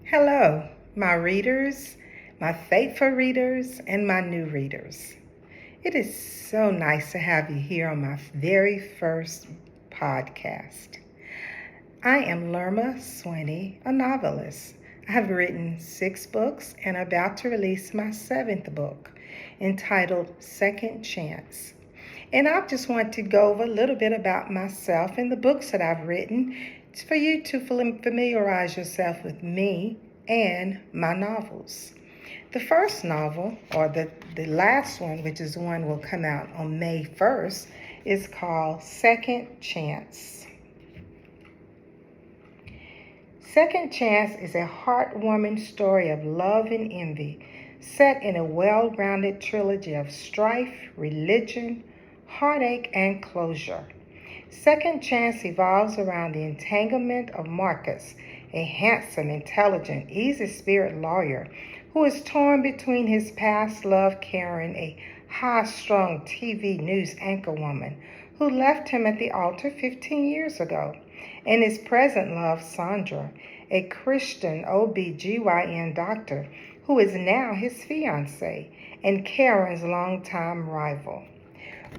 Hello, my readers, my faithful readers, and my new readers. It is so nice to have you here on my very first podcast. I am Lerma Swinney, a novelist. I have written 6 books and about to release my 7th book entitled Second Chance. And I just want to go over a little bit about myself and the books that I've written for you to familiarize yourself with me and my novels. The first novel, or the last one, which is the one will come out on May 1st, is called Second Chance. Second Chance is a heartwarming story of love and envy, set in a well-rounded trilogy of strife, religion, heartache, and closure. Second Chance evolves around the entanglement of Marcus, a handsome, intelligent, easy-spirit lawyer who is torn between his past love Karen, a high-strung TV news anchorwoman who left him at the altar 15 years ago, and his present love Saundra, a Christian OB/GYN doctor who is now his fiancée and Karen's longtime rival.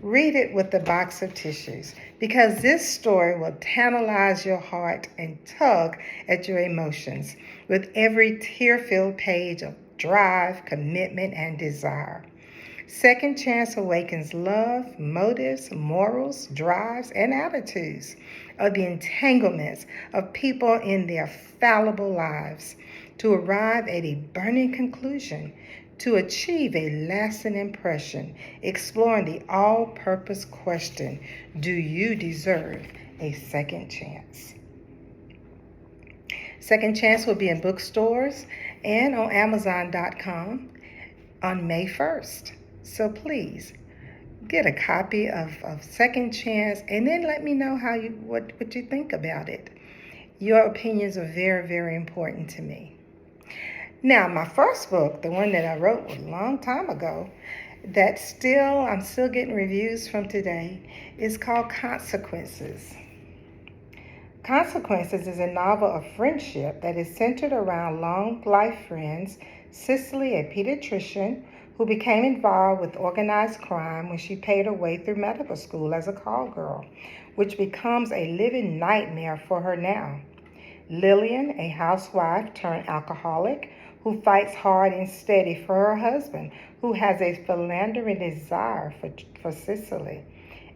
Read it with a box of tissues because this story will tantalize your heart and tug at your emotions with every tear-filled page of drive, commitment, and desire. Second Chance awakens love, motives, morals, drives, and attitudes of the entanglements of people in their fallible lives to arrive at a burning conclusion, to achieve a lasting impression, exploring the all-purpose question, do you deserve a second chance? Second Chance will be in bookstores and on Amazon.com on May 1st. So please get a copy of Second Chance and then let me know what you think about it. Your opinions are very, very important to me. Now, my first book, the one that I wrote a long time ago, I'm still getting reviews from today, is called Consequences. Consequences is a novel of friendship that is centered around long-life friends Cicely, a pediatrician who became involved with organized crime when she paid her way through medical school as a call girl, which becomes a living nightmare for her now. Lillian, a housewife turned alcoholic, who fights hard and steady for her husband, who has a philandering desire for Cicely.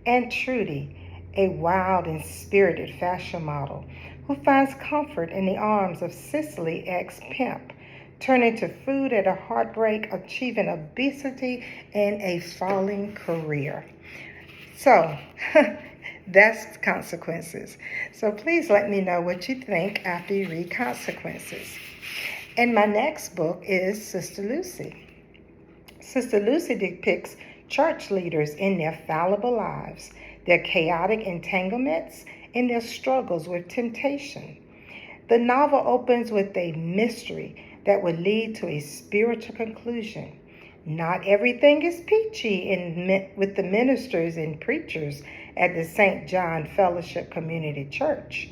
And Trudy, a wild and spirited fashion model, who finds comfort in the arms of Cicely ex-pimp, turning to food at a heartbreak, achieving obesity and a falling career. So, that's Consequences. So please let me know what you think after you read Consequences. And my next book is Sister Lucy. Sister Lucy depicts church leaders in their fallible lives, their chaotic entanglements, and their struggles with temptation. The novel opens with a mystery that would lead to a spiritual conclusion. Not everything is peachy with the ministers and preachers at the St. John Fellowship Community Church.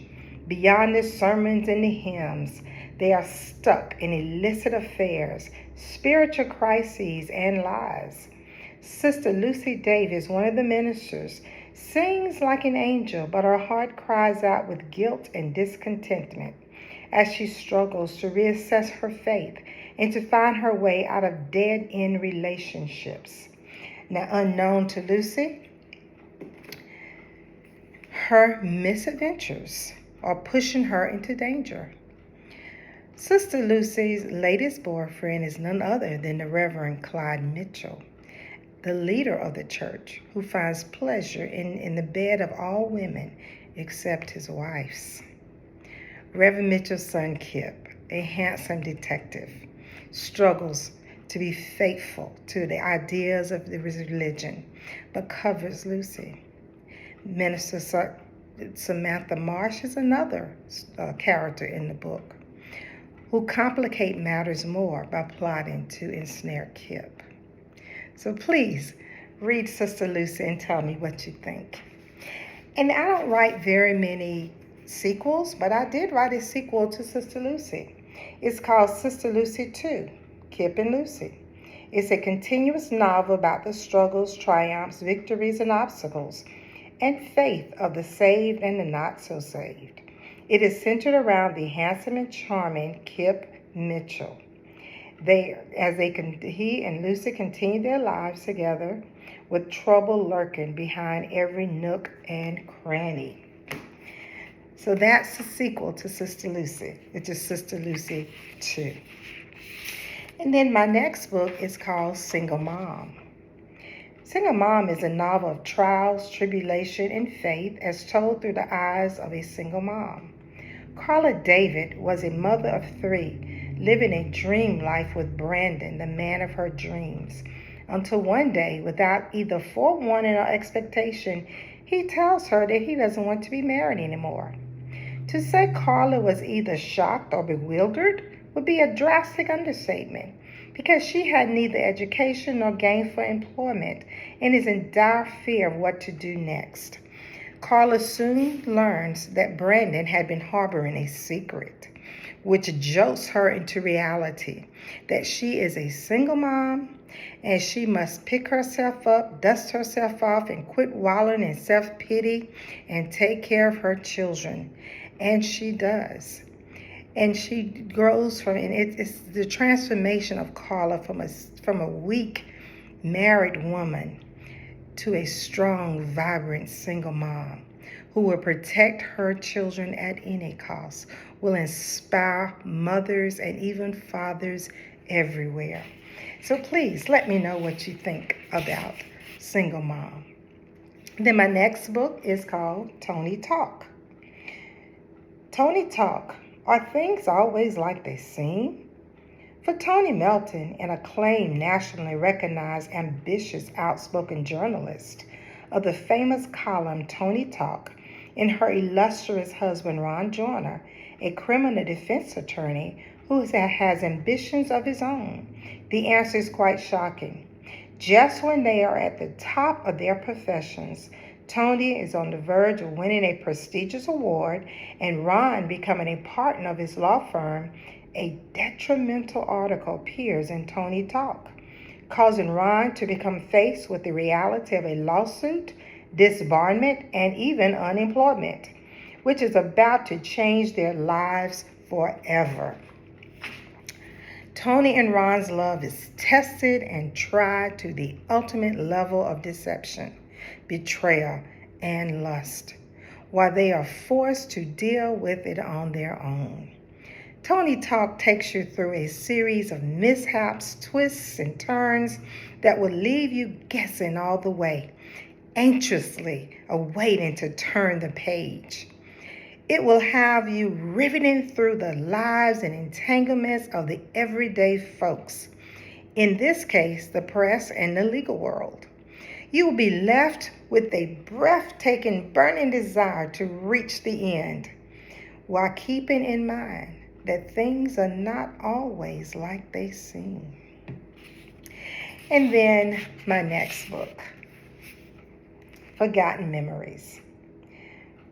Beyond the sermons and the hymns, they are stuck in illicit affairs, spiritual crises, and lies. Sister Lucy Davis, one of the ministers, sings like an angel, but her heart cries out with guilt and discontentment as she struggles to reassess her faith and to find her way out of dead-end relationships. Now, unknown to Lucy, her misadventures are pushing her into danger. Sister Lucy's latest boyfriend is none other than the Reverend Clyde Mitchell, the leader of the church, who finds pleasure in the bed of all women except his wife's. Reverend Mitchell's son Kip, a handsome detective, struggles to be faithful to the ideas of the religion, but covers Lucy. Minister Samantha Marsh is another character in the book, who complicate matters more by plotting to ensnare Kip. So please read Sister Lucy and tell me what you think. And I don't write very many sequels, but I did write a sequel to Sister Lucy. It's called Sister Lucy 2, Kip and Lucy. It's a continuous novel about the struggles, triumphs, victories, and obstacles, and faith of the saved and the not so saved. It is centered around the handsome and charming Kip Mitchell. He and Lucy continue their lives together with trouble lurking behind every nook and cranny. So that's the sequel to Sister Lucy, which is Sister Lucy 2. And then my next book is called Single Mom. Single Mom is a novel of trials, tribulation, and faith as told through the eyes of a single mom. Carla David was a mother of 3, living a dream life with Brandon, the man of her dreams, until one day, without either forewarning or expectation, he tells her that he doesn't want to be married anymore. To say Carla was either shocked or bewildered would be a drastic understatement, because she had neither education nor gainful employment and is in dire fear of what to do next. Carla soon learns that Brandon had been harboring a secret, which jolts her into reality that she is a single mom and she must pick herself up, dust herself off, and quit wallowing in self-pity and take care of her children. And she does. And she grows from it. It's the transformation of Carla from a weak married woman to a strong, vibrant single mom who will protect her children at any cost, will inspire mothers and even fathers everywhere. So please let me know what you think about Single Mom. Then my next book is called Tony Talk. Tony Talk. Are things always like they seem? For Toni Melton, an acclaimed, nationally recognized, ambitious, outspoken journalist of the famous column Tony Talk, and her illustrious husband Ron Joyner, a criminal defense attorney who has ambitions of his own, the answer is quite shocking. Just when they are at the top of their professions, Tony is on the verge of winning a prestigious award and Ron becoming a partner of his law firm, a detrimental article appears in Tony Talk, causing Ron to become faced with the reality of a lawsuit, disbarment, and even unemployment, which is about to change their lives forever. Tony and Ron's love is tested and tried to the ultimate level of deception, betrayal, and lust, while they are forced to deal with it on their own. Tony Talk takes you through a series of mishaps, twists, and turns that will leave you guessing all the way, anxiously awaiting to turn the page. It will have you riveting through the lives and entanglements of the everyday folks, in this case, the press and the legal world. You will be left with a breathtaking, burning desire to reach the end, while keeping in mind that things are not always like they seem. And then my next book, Forgotten Memories.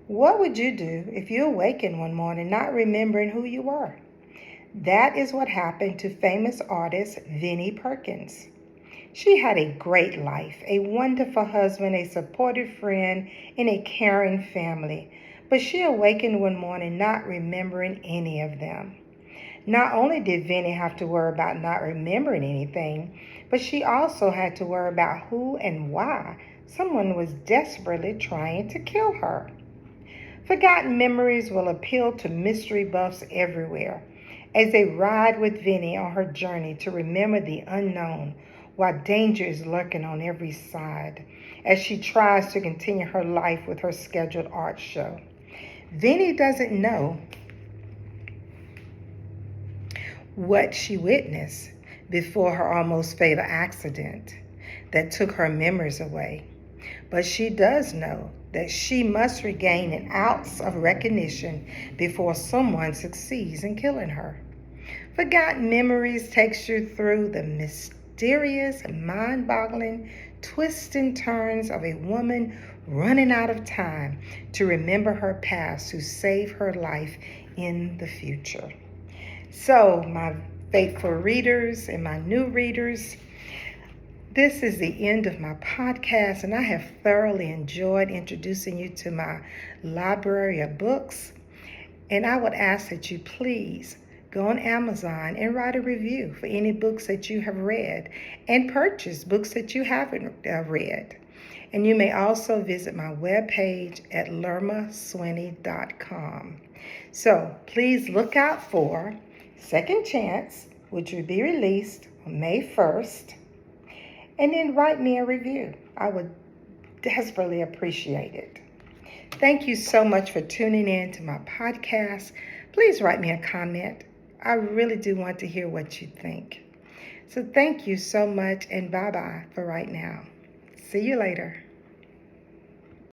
What would you do if you awakened one morning not remembering who you were? That is what happened to famous artist Vinnie Perkins. She had a great life, a wonderful husband, a supportive friend, and a caring family. But she awakened one morning not remembering any of them. Not only did Vinnie have to worry about not remembering anything, but she also had to worry about who and why someone was desperately trying to kill her. Forgotten Memories will appeal to mystery buffs everywhere as they ride with Vinnie on her journey to remember the unknown, while danger is lurking on every side as she tries to continue her life with her scheduled art show. Vinnie doesn't know what she witnessed before her almost fatal accident that took her memories away. But she does know that she must regain an ounce of recognition before someone succeeds in killing her. Forgotten Memories takes you through the mysterious, mind-boggling twists and turns of a woman running out of time to remember her past to save her life in the future. So, my faithful readers and my new readers, this is the end of my podcast, and I have thoroughly enjoyed introducing you to my library of books. And I would ask that you please go on Amazon and write a review for any books that you have read and purchase books that you haven't read. And you may also visit my webpage at lermaswinney.com. So please look out for Second Chance, which will be released on May 1st. And then write me a review. I would desperately appreciate it. Thank you so much for tuning in to my podcast. Please write me a comment. I really do want to hear what you think. So thank you so much, and bye-bye for right now. See you later.